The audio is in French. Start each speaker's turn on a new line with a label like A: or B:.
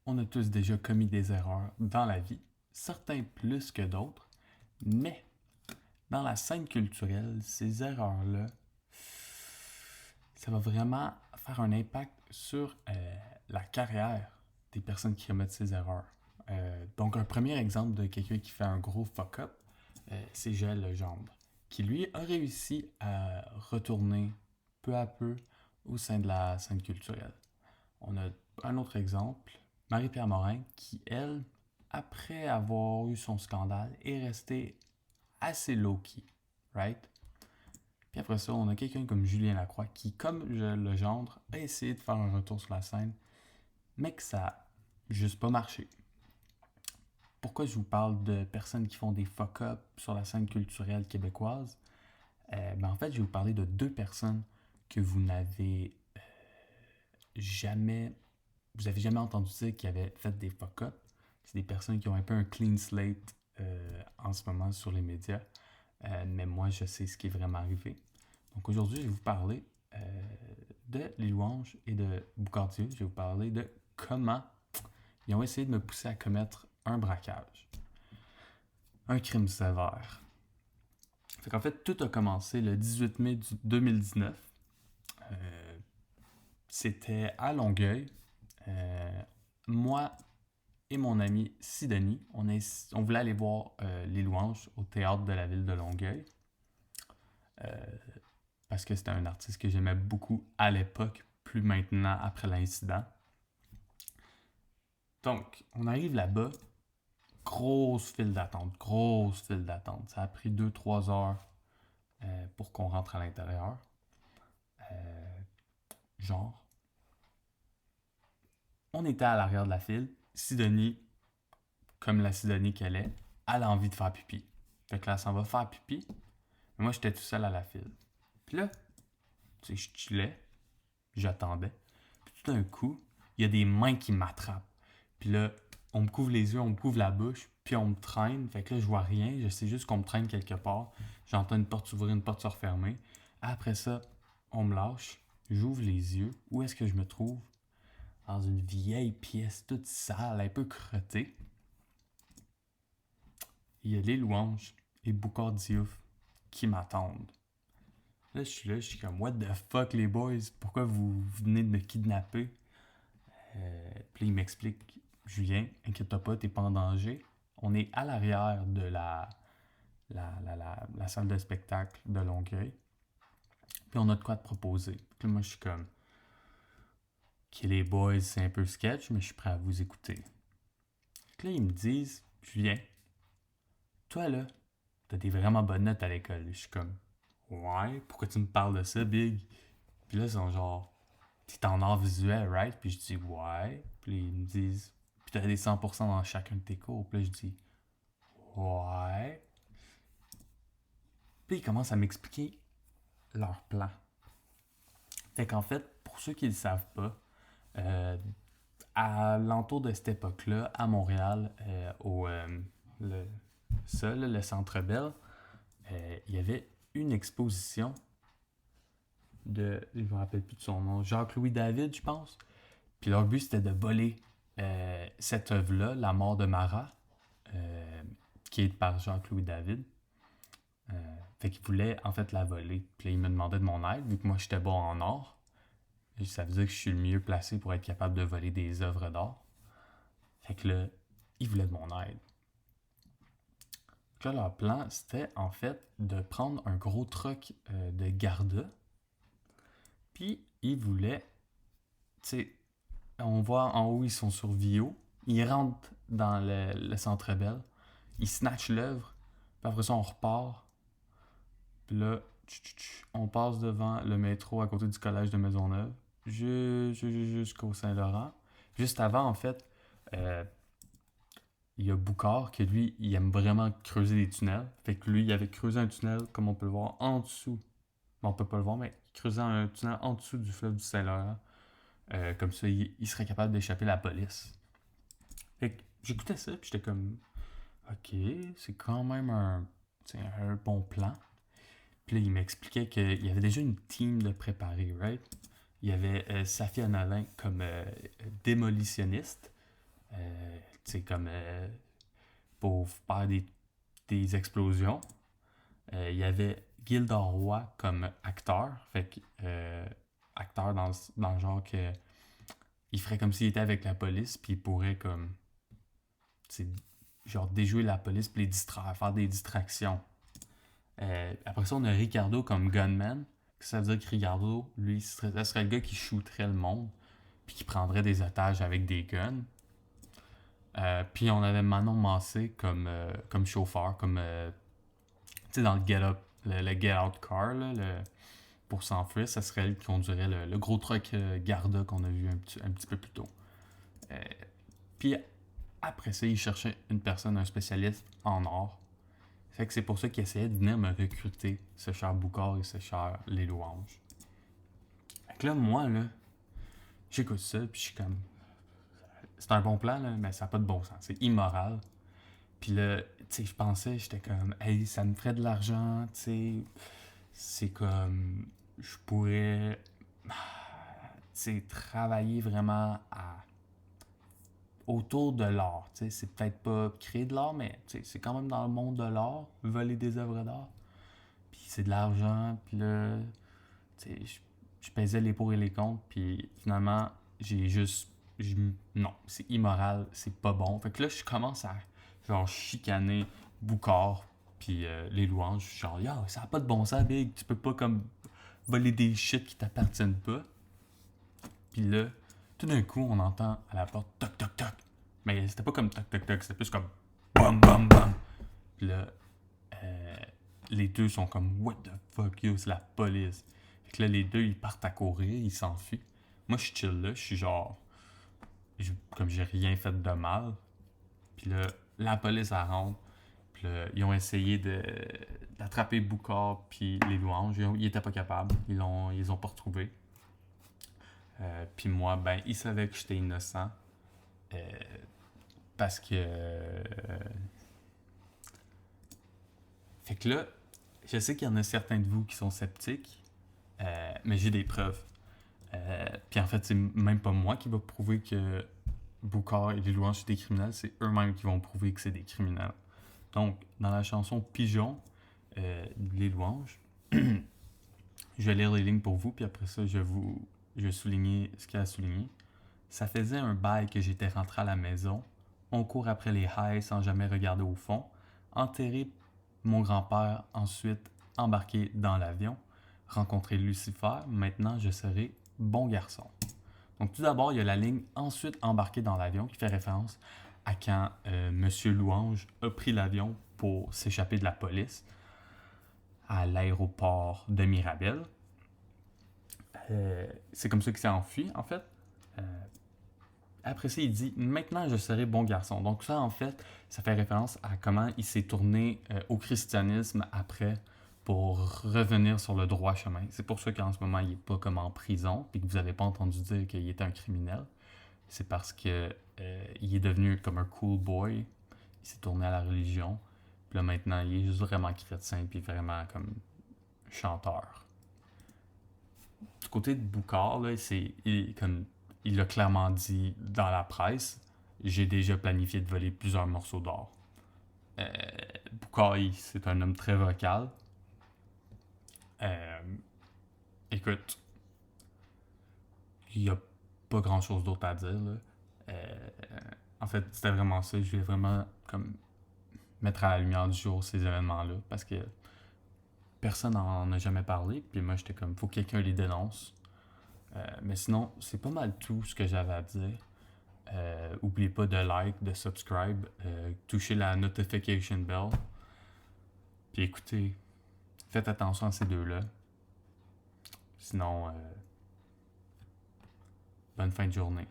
A: on a tous déjà commis des erreurs dans la vie, certains plus que d'autres, mais dans la scène culturelle, ces erreurs-là, ça va vraiment faire un impact sur la carrière des personnes qui commettent ces erreurs. Donc, un premier exemple de quelqu'un qui fait un gros fuck-up, c'est Joël Legendre, qui lui a réussi à retourner peu à peu au sein de la scène culturelle. On a un autre exemple, Marie-Pierre Morin, qui, elle, après avoir eu son scandale, est restée assez low-key, right? Puis après ça, on a quelqu'un comme Julien Lacroix qui, comme le gendre, a essayé de faire un retour sur la scène, mais que ça n'a juste pas marché. Pourquoi je vous parle de personnes qui font des fuck-up sur la scène culturelle québécoise? En fait, je vais vous parler de deux personnes que jamais, vous avez jamais entendu dire qui avaient fait des fuck-up. C'est des personnes qui ont un peu un clean slate en ce moment sur les médias. Mais moi, je sais ce qui est vraiment arrivé. Donc aujourd'hui, je vais vous parler de Les Louanges et de Boucardieu. Je vais vous parler de comment ils ont essayé de me pousser à commettre un braquage. Un crime sévère. Fait qu'en fait, tout a commencé le 18 mai 2019. Euh, C'était à Longueuil. Moi et mon ami Sidonie, on voulait aller voir Les Louanges au théâtre de la ville de Longueuil. Euh, Parce que c'était un artiste que j'aimais beaucoup à l'époque, plus maintenant après l'incident. Donc, on arrive là-bas, grosse file d'attente. Ça a pris 2-3 heures pour qu'on rentre à l'intérieur. Euh, genre, on était à l'arrière de la file. Sidonie, comme la Sidonie qu'elle est, elle a envie de faire pipi. Fait que là, elle s'en va faire pipi. Mais moi, j'étais tout seul à la file. Puis là, tu sais, je chillais, j'attendais. Puis tout d'un coup, il y a des mains qui m'attrapent. Puis là, on me couvre les yeux, on me couvre la bouche, puis on me traîne. Fait que là, je vois rien. Je sais juste qu'on me traîne quelque part. J'entends une porte s'ouvrir, une porte se refermer. Après ça, on me lâche. J'ouvre les yeux. Où est-ce que je me trouve? Dans une vieille pièce toute sale, un peu crottée. Il y a les louanges et Boucard Diouf qui m'attendent. Là, je suis comme, what the fuck, les boys? Pourquoi vous venez de me kidnapper? Puis là, il m'explique, Julien, inquiète-toi pas, t'es pas en danger. On est à l'arrière de la salle de spectacle de Longueuil. Puis on a de quoi te proposer. Puis là, moi, je suis comme, ok, les boys, c'est un peu sketch, mais je suis prêt à vous écouter. Puis là, ils me disent, Julien, toi là, t'as des vraiment bonnes notes à l'école. Je suis comme, ouais, pourquoi tu me parles de ça, Big? Puis là, ils sont genre, t'es en art visuel, right? Puis je dis, ouais. Puis ils me disent, puis t'as des 100% dans chacun de tes cours. Puis là, je dis, ouais. Puis ils commencent à m'expliquer leur plan. Fait qu'en fait, pour ceux qui ne le savent pas, euh, à l'entour de cette époque-là, à Montréal, le, le Centre Bell, il y avait une exposition je me rappelle plus de son nom, Jacques-Louis David, je pense. Puis leur but, c'était de voler cette œuvre-là, La mort de Marat, euh, qui est par Jacques-Louis David. Fait qu'ils voulaient en fait la voler. Puis là, ils me demandaient de mon aide, vu que moi j'étais bon en or. Ça veut dire que je suis le mieux placé pour être capable de voler des œuvres d'art. Fait que là, ils voulaient de mon aide. Là, leur plan, c'était en fait de prendre un gros truck de Garda. Puis ils voulaient, tu sais, on voit en haut, ils sont sur Vio. Ils rentrent dans le Centre Bell. Ils snatchent l'œuvre. Puis après ça, on repart. Puis là, on passe devant le métro à côté du collège de Maisonneuve. Jusqu'au Saint-Laurent. Juste avant, en fait, euh, il y a Boucard que lui, il aime vraiment creuser des tunnels. Fait que lui, il avait creusé un tunnel, comme on peut le voir, en dessous. Bon, on peut pas le voir, mais il creusait un tunnel en dessous du fleuve du Saint-Laurent. Comme ça, il serait capable d'échapper à la police. Fait que j'écoutais ça, puis j'étais comme, ok, c'est quand même un bon plan. Puis là, il m'expliquait qu'il y avait déjà une team de préparés, right? Il y avait Safia Nolin comme démolitionniste. Tu sais, comme pour faire des explosions. Il y avait Gildor Roy comme acteur. Fait que, acteur dans le genre que il ferait comme s'il était avec la police, puis il pourrait comme, tu sais, genre déjouer la police, puis les distraire, faire des distractions. Après ça, on a Ricardo comme gunman. Ça veut dire que Ricardo, lui, ça serait le gars qui shooterait le monde, puis qui prendrait des otages avec des guns. Puis on avait Manon Massé comme chauffeur, comme tu sais, dans le le Get Out Car, là, pour s'enfuir, ça serait elle qui conduirait le gros truck Garda qu'on a vu un petit peu plus tôt. Euh, Puis après ça, il cherchait une personne, un spécialiste en or. Fait que c'est pour ça qu'il essayait de venir me recruter, ce cher Boucard et ce cher Les Louanges. Fait que là, moi, là, j'écoute ça, puis je suis comme. C'est un bon plan, là, mais ça n'a pas de bon sens. C'est immoral. Puis là, tu sais, je pensais, j'étais comme, hey, ça me ferait de l'argent, tu sais. C'est comme, je pourrais, tu sais, travailler vraiment autour de l'art. Tu sais, c'est peut-être pas créer de l'art, mais tu sais, c'est quand même dans le monde de l'art, voler des œuvres d'art. Puis c'est de l'argent, puis là, tu sais, je pesais les pour et les contre, puis finalement, j'ai juste, non, c'est immoral, c'est pas bon. Fait que là, je commence à, genre, chicaner Boucard, puis les louanges. Je suis genre, yo, ça a pas de bon sens, Big, tu peux pas, comme, voler des shit qui t'appartiennent pas. Puis là, tout d'un coup, on entend à la porte, toc, toc, toc. Mais c'était pas comme toc, toc, toc, c'était plus comme, bam, bam, bam. Puis là, euh, les deux sont comme, what the fuck, yo, c'est la police. Fait que là, les deux, ils partent à courir, ils s'enfuient. Moi, je chill là, je suis genre, comme j'ai rien fait de mal. Puis là, la police, elle rentre. Puis là, ils ont essayé d'attraper Boucard puis les louanges. Ils étaient pas capables. Ils ont pas retrouvé. Puis moi, ben, ils savaient que j'étais innocent. Euh, parce que. Fait que là, je sais qu'il y en a certains de vous qui sont sceptiques, mais j'ai des preuves. Puis en fait, c'est même pas moi qui va prouver que Boucard et les louanges sont des criminels, c'est eux-mêmes qui vont prouver que c'est des criminels. Donc, dans la chanson Pigeon, les louanges, je vais lire les lignes pour vous, puis après ça, je vais souligner ce qu'il y a à souligner. Ça faisait un bail que j'étais rentré à la maison. On court après les highs sans jamais regarder au fond. Enterré mon grand-père, ensuite embarqué dans l'avion. Rencontré Lucifer, maintenant je serai bon garçon. Donc tout d'abord, il y a la ligne ensuite embarqué dans l'avion qui fait référence à quand Monsieur Louange a pris l'avion pour s'échapper de la police à l'aéroport de Mirabel. C'est comme ça qu'il s'est enfui, en fait. Euh, Après ça, il dit maintenant je serai bon garçon. Donc ça, en fait, ça fait référence à comment il s'est tourné au christianisme après pour revenir sur le droit chemin. C'est pour ça qu'en ce moment, il n'est pas comme en prison, puis que vous n'avez pas entendu dire qu'il était un criminel. C'est parce que il est devenu comme un cool boy. Il s'est tourné à la religion. Puis là, maintenant, il est juste vraiment chrétien, puis vraiment comme chanteur. Du côté de Boucard, là, il l'a clairement dit dans la presse, j'ai déjà planifié de voler plusieurs morceaux d'or. Euh, Boucard, c'est un homme très vocal. Euh, Écoute, il n'y a pas grand chose d'autre à dire. Là. Euh, En fait, c'était vraiment ça. Je voulais vraiment comme mettre à la lumière du jour ces événements-là parce que personne n'en a jamais parlé. Puis moi, j'étais comme, faut que quelqu'un les dénonce. Mais sinon, c'est pas mal tout ce que j'avais à dire. Oubliez pas de like, de subscribe, toucher la notification bell. Puis écoutez, faites attention à ces deux-là. Sinon, bonne fin de journée.